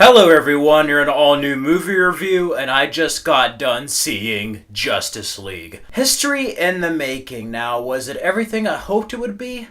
Hello everyone, you're an all-new movie review, and I just got done seeing Justice League. History in the making. Now, was it everything I hoped it would be?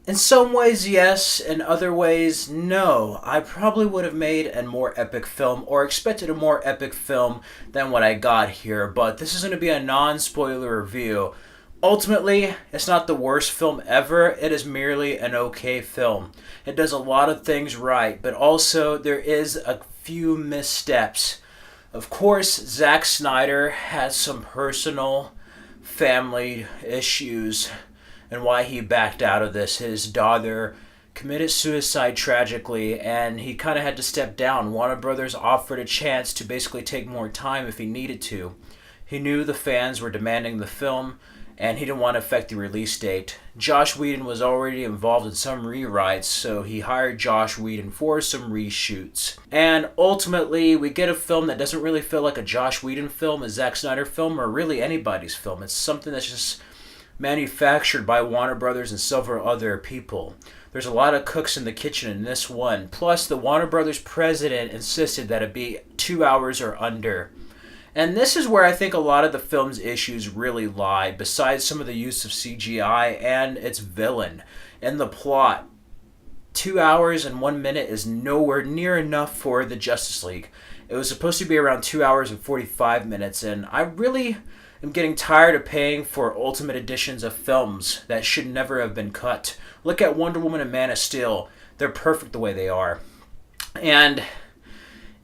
In some ways, yes. In other ways, no. I probably would have made a more epic film, or expected a more epic film than what I got here, but this is going to be a non-spoiler review. Ultimately, it's not the worst film ever, it is merely an okay film. It does a lot of things right, but also there is a few missteps. Of course, Zack Snyder has some personal family issues and why he backed out of this. His daughter committed suicide tragically, and he kind of had to step down. Warner Brothers offered a chance to basically take more time if he needed to. He knew the fans were demanding the film, and he didn't want to affect the release date. Joss Whedon was already involved in some rewrites, so he hired Joss Whedon for some reshoots. And ultimately, we get a film that doesn't really feel like a Joss Whedon film, a Zack Snyder film, or really anybody's film. It's something that's just manufactured by Warner Brothers and several other people. There's a lot of cooks in the kitchen in this one. Plus, the Warner Brothers president insisted that it be 2 hours or under. And this is where I think a lot of the film's issues really lie, besides some of the use of CGI and its villain. And the plot, 2 hours and 1 minute is nowhere near enough for the Justice League. It was supposed to be around 2 hours and 45 minutes, and I really am getting tired of paying for ultimate editions of films that should never have been cut. Look at Wonder Woman and Man of Steel. They're perfect the way they are. And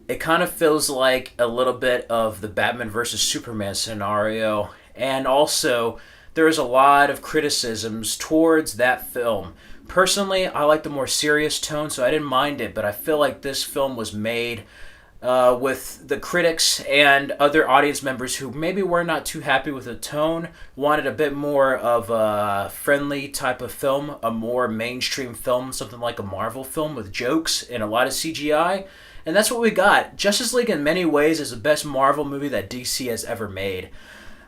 it kind of feels like a little bit of the Batman versus Superman scenario. And also, there's a lot of criticisms towards that film. Personally, I like the more serious tone, so I didn't mind it, but I feel like this film was made with the critics and other audience members who maybe were not too happy with the tone, wanted a bit more of a friendly type of film, a more mainstream film, something like a Marvel film with jokes and a lot of CGI. And that's what we got. Justice League in many ways is the best Marvel movie that DC has ever made.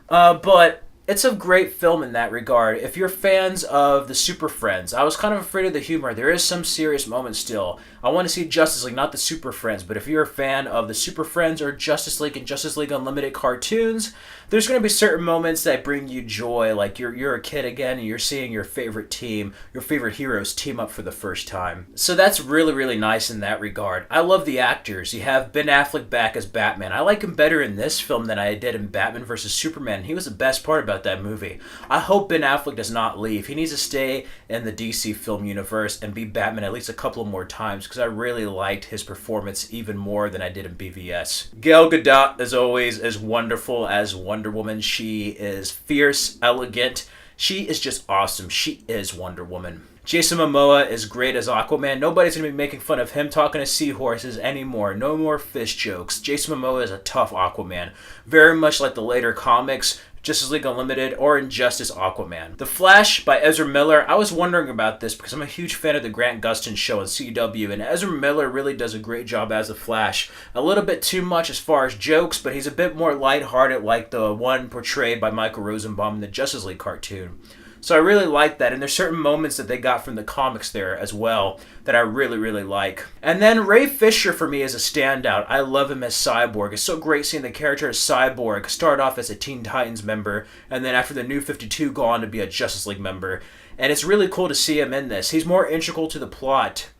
But it's a great film in that regard. If you're fans of the Super Friends, I was kind of afraid of the humor. There is some serious moments still. I want to see Justice League, not the Super Friends. But if you're a fan of the Super Friends or Justice League and Justice League Unlimited cartoons, there's going to be certain moments that bring you joy. Like you're a kid again and you're seeing your favorite team, your favorite heroes team up for the first time. So that's really, really nice in that regard. I love the actors. You have Ben Affleck back as Batman. I like him better in this film than I did in Batman vs. Superman. He was the best part about that movie. I hope Ben Affleck does not leave. He needs to stay in the DC film universe and be Batman at least a couple of more times, because I really liked his performance even more than I did in BVS. Gal Gadot, as always, is wonderful as Wonder Woman. She is fierce, elegant. She is just awesome. She is Wonder Woman. Jason Momoa is great as Aquaman. Nobody's going to be making fun of him talking to seahorses anymore. No more fish jokes. Jason Momoa is a tough Aquaman. Very much like the later comics, Justice League Unlimited, or Injustice Aquaman. The Flash by Ezra Miller. I was wondering about this because I'm a huge fan of the Grant Gustin show on CW, and Ezra Miller really does a great job as the Flash. A little bit too much as far as jokes, but he's a bit more lighthearted like the one portrayed by Michael Rosenbaum in the Justice League cartoon. So I really like that, and there's certain moments that they got from the comics there as well that I really, really like. And then Ray Fisher for me is a standout. I love him as Cyborg. It's so great seeing the character as Cyborg start off as a Teen Titans member, and then after the New 52 go on to be a Justice League member. And it's really cool to see him in this. He's more integral to the plot.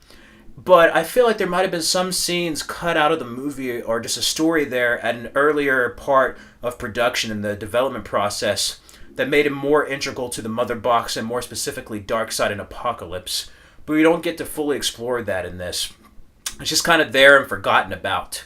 But I feel like there might have been some scenes cut out of the movie or just a story there at an earlier part of production in the development process that made him more integral to the Mother Box and more specifically Darkseid and Apocalypse. But we don't get to fully explore that in this. It's just kind of there and forgotten about.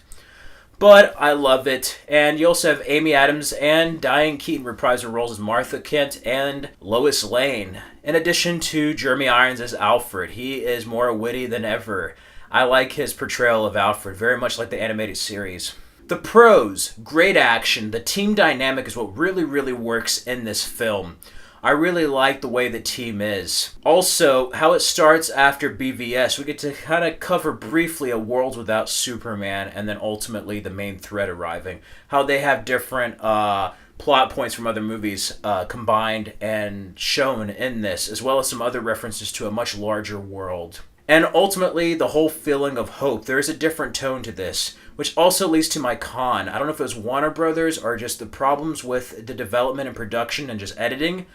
But I love it. And you also have Amy Adams and Diane Keaton reprise their roles as Martha Kent and Lois Lane. In addition to Jeremy Irons as Alfred. He is more witty than ever. I like his portrayal of Alfred, very much like the animated series. The pros, great action. The team dynamic is what really, really works in this film. I really like the way the team is. Also, how it starts after BVS. We get to kind of cover briefly a world without Superman and then ultimately the main threat arriving. How they have different plot points from other movies combined and shown in this, as well as some other references to a much larger world. And ultimately, the whole feeling of hope. There is a different tone to this, which also leads to my con. I don't know if it was Warner Brothers or just the problems with the development and production and just editing,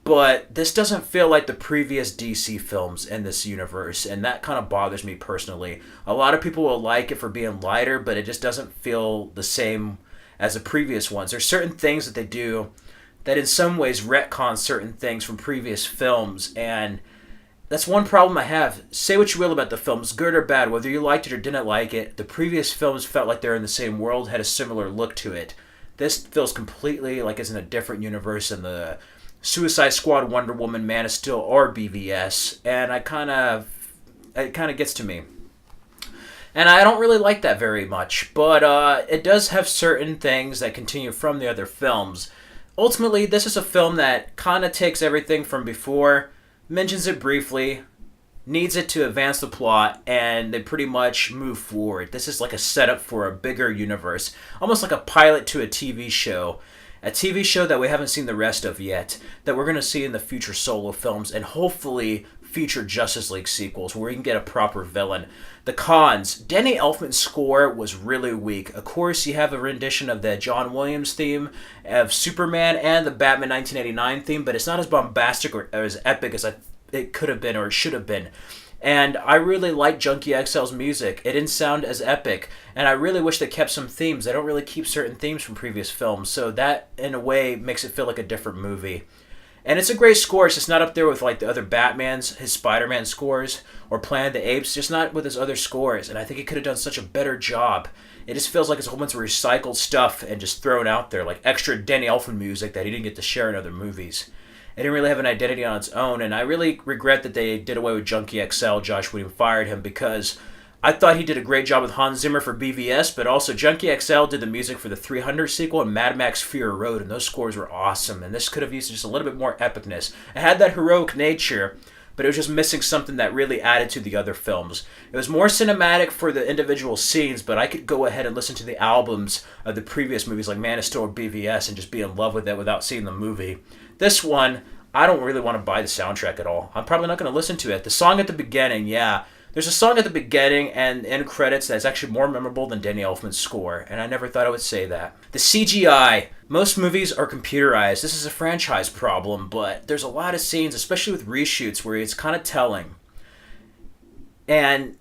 but this doesn't feel like the previous DC films in this universe, and that kind of bothers me personally. A lot of people will like it for being lighter, but it just doesn't feel the same as the previous ones. There's certain things that they do that in some ways retcon certain things from previous films, and that's one problem I have. Say what you will about the films, good or bad, whether you liked it or didn't like it, the previous films felt like they're in the same world, had a similar look to it. This feels completely like it's in a different universe than the Suicide Squad, Wonder Woman, Man of Steel, or BVS, and it kind of gets to me. And I don't really like that very much, but it does have certain things that continue from the other films. Ultimately, this is a film that kind of takes everything from before, mentions it briefly, needs it to advance the plot, and they pretty much move forward. This is like a setup for a bigger universe, almost like a pilot to a TV show. A TV show that we haven't seen the rest of yet, that we're going to see in the future solo films, and hopefully future Justice League sequels where we can get a proper villain. The cons. Danny Elfman's score was really weak. Of course, you have a rendition of the John Williams theme of Superman and the Batman 1989 theme, but it's not as bombastic or as epic as it could have been or should have been. And I really like Junkie XL's music. It didn't sound as epic. And I really wish they kept some themes. They don't really keep certain themes from previous films. So that, in a way, makes it feel like a different movie. And it's a great score. It's just not up there with like the other Batmans, his Spider-Man scores, or Planet of the Apes. Just not with his other scores. And I think he could have done such a better job. It just feels like it's a whole bunch of recycled stuff and just thrown out there. Like extra Danny Elfman music that he didn't get to share in other movies. It didn't really have an identity on its own, and I really regret that they did away with Junkie XL. Josh Whedon fired him because I thought he did a great job with Hans Zimmer for BVS, but also Junkie XL did the music for the 300 sequel and Mad Max Fury Road, and those scores were awesome, and this could have used just a little bit more epicness. It had that heroic nature, but it was just missing something that really added to the other films. It was more cinematic for the individual scenes, but I could go ahead and listen to the albums of the previous movies like Man of Steel or BVS and just be in love with it without seeing the movie. This one, I don't really want to buy the soundtrack at all. I'm probably not going to listen to it. The song at the beginning, yeah. There's a song at the beginning and end credits that's actually more memorable than Danny Elfman's score, and I never thought I would say that. The CGI. Most movies are computerized. This is a franchise problem, but there's a lot of scenes, especially with reshoots, where it's kind of telling. And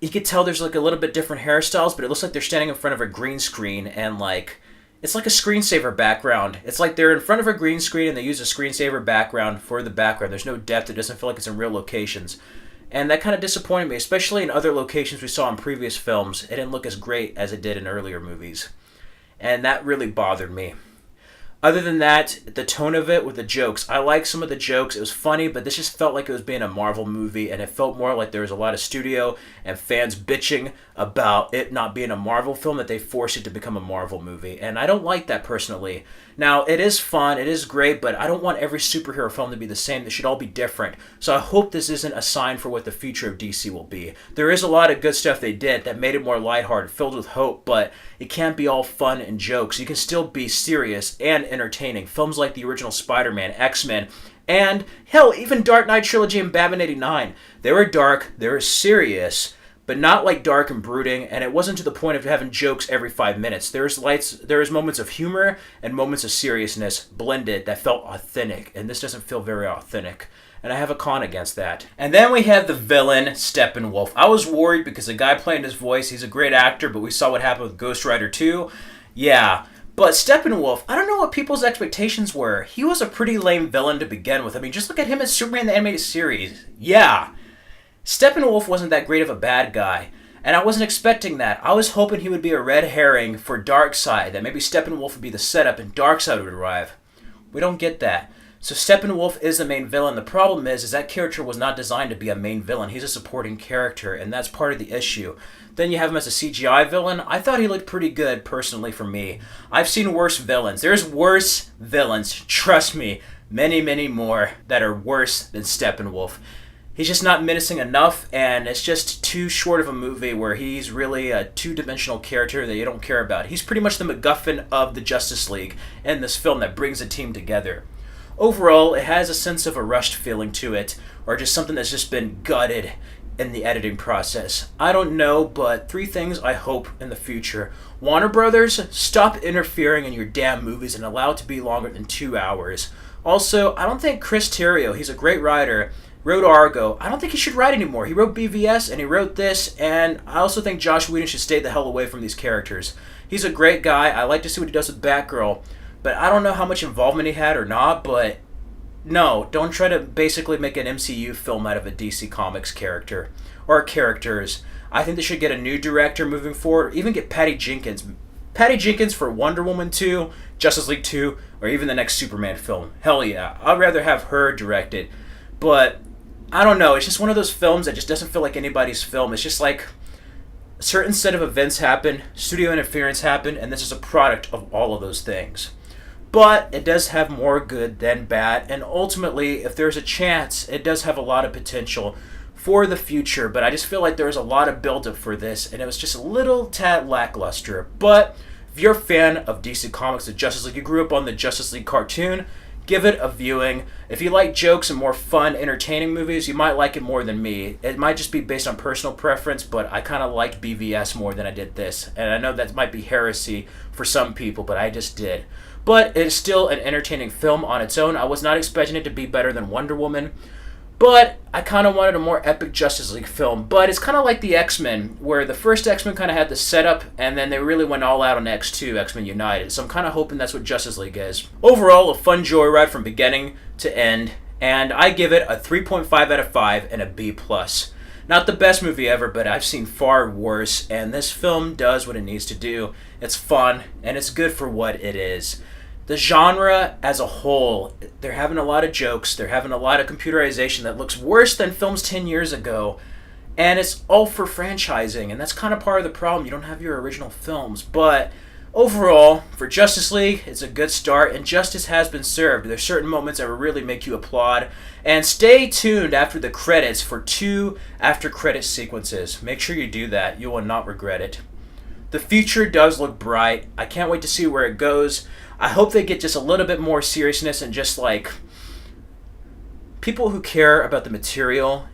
you could tell there's like a little bit different hairstyles, but it looks like they're standing in front of a green screen and like it's like a screensaver background. It's like they're in front of a green screen and they use a screensaver background for the background. There's no depth. It doesn't feel like it's in real locations. And that kind of disappointed me, especially in other locations we saw in previous films. It didn't look as great as it did in earlier movies. And that really bothered me. Other than that, the tone of it with the jokes. I like some of the jokes. It was funny, but this just felt like it was being a Marvel movie, and it felt more like there was a lot of studio and fans bitching about it not being a Marvel film, that they forced it to become a Marvel movie. And I don't like that personally. Now, it is fun, it is great, but I don't want every superhero film to be the same. They should all be different. So I hope this isn't a sign for what the future of DC will be. There is a lot of good stuff they did that made it more lighthearted, filled with hope, but it can't be all fun and jokes. You can still be serious and entertaining. Films like the original Spider-Man, X-Men, and hell, even Dark Knight Trilogy and Batman 89. They were dark, they were serious, but not like dark and brooding, and it wasn't to the point of having jokes every 5 minutes. There's moments of humor and moments of seriousness blended that felt authentic, and this doesn't feel very authentic. And I have a con against that. And then we have the villain, Steppenwolf. I was worried because the guy playing his voice, he's a great actor, but we saw what happened with Ghost Rider 2. Yeah, but Steppenwolf, I don't know what people's expectations were. He was a pretty lame villain to begin with. I mean, just look at him as Superman the Animated Series. Yeah. Steppenwolf wasn't that great of a bad guy, and I wasn't expecting that. I was hoping he would be a red herring for Darkseid, that maybe Steppenwolf would be the setup and Darkseid would arrive. We don't get that. So Steppenwolf is the main villain. The problem is that character was not designed to be a main villain. He's a supporting character, and that's part of the issue. Then you have him as a CGI villain. I thought he looked pretty good, personally, for me. I've seen worse villains. There's worse villains, trust me, many, many more that are worse than Steppenwolf. He's just not menacing enough, and it's just too short of a movie where he's really a two-dimensional character that you don't care about. He's pretty much the MacGuffin of the Justice League in this film that brings the team together. overall, it has a sense of a rushed feeling to it, or just something that's just been gutted in the editing process. I don't know, but 3 things I hope in the future. Warner Brothers, stop interfering in your damn movies and allow it to be longer than 2 hours. Also, I don't think Chris Terrio, he's a great writer, wrote Argo. I don't think he should write anymore. He wrote BVS and he wrote this, and I also think Joss Whedon should stay the hell away from these characters. He's a great guy. I like to see what he does with Batgirl, but I don't know how much involvement he had or not, but no, don't try to basically make an MCU film out of a DC Comics character or characters. I think they should get a new director moving forward, or even get Patty Jenkins. Patty Jenkins for Wonder Woman 2, Justice League 2, or even the next Superman film. Hell yeah, I'd rather have her direct it. But I don't know, it's just one of those films that just doesn't feel like anybody's film. It's just like a certain set of events happen, studio interference happened, and this is a product of all of those things. But it does have more good than bad, and ultimately, if there's a chance, it does have a lot of potential for the future, but I just feel like there was a lot of build-up for this, and it was just a little tad lackluster. But if you're a fan of DC Comics, the Justice League, you grew up on the Justice League cartoon, give it a viewing. If you like jokes and more fun, entertaining movies, you might like it more than me. It might just be based on personal preference, but I kind of liked BVS more than I did this, and I know that might be heresy for some people, but I just did. But it's still an entertaining film on its own. I was not expecting it to be better than Wonder Woman, but I kind of wanted a more epic Justice League film. But it's kind of like the X-Men, where the first X-Men kind of had the setup, and then they really went all out on X2, X-Men United. So I'm kind of hoping that's what Justice League is. Overall, a fun joyride from beginning to end, and I give it a 3.5 out of 5 and a B+. Not the best movie ever, but I've seen far worse, and this film does what it needs to do. It's fun, and it's good for what it is. The genre as a whole, they're having a lot of jokes, they're having a lot of computerization that looks worse than films 10 years ago, and it's all for franchising, and that's kind of part of the problem. You don't have your original films, but overall, for Justice League, it's a good start, and justice has been served. There's certain moments that will really make you applaud, and stay tuned after the credits for 2 after-credit sequences. Make sure you do that. You will not regret it. The future does look bright. I can't wait to see where it goes. I hope they get just a little bit more seriousness and just like people who care about the material,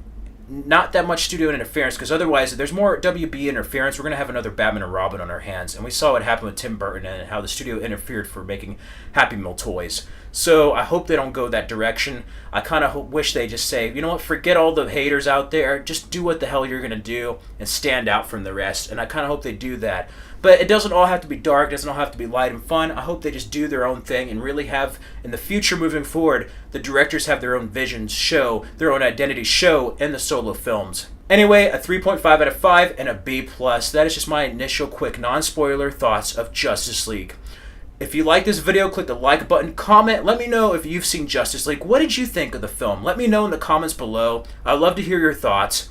not that much studio interference, because otherwise if there's more WB interference, we're going to have another Batman and Robin on our hands. And we saw what happened with Tim Burton and how the studio interfered for making Happy Meal toys. So I hope they don't go that direction. I kind of wish they just say, you know what, forget all the haters out there, just do what the hell you're going to do and stand out from the rest. And I kind of hope they do that. But it doesn't all have to be dark, it doesn't all have to be light and fun. I hope they just do their own thing and really have, in the future moving forward, the directors have their own visions show, their own identity show in the solo films. Anyway, a 3.5 out of 5 and a B+. That is just my initial quick non-spoiler thoughts of Justice League. If you like this video, click the like button, comment, let me know if you've seen Justice League. What did you think of the film? Let me know in the comments below. I'd love to hear your thoughts.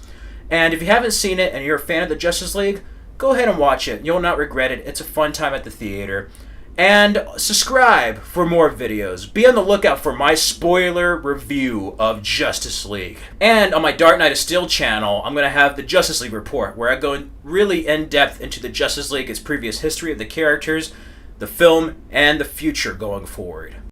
And if you haven't seen it and you're a fan of the Justice League, go ahead and watch it. You'll not regret it. It's a fun time at the theater. And subscribe for more videos. Be on the lookout for my spoiler review of Justice League. And on my Dark Knight of Steel channel, I'm going to have the Justice League report, where I go really in depth into the Justice League, its previous history of the characters, the film, and the future going forward.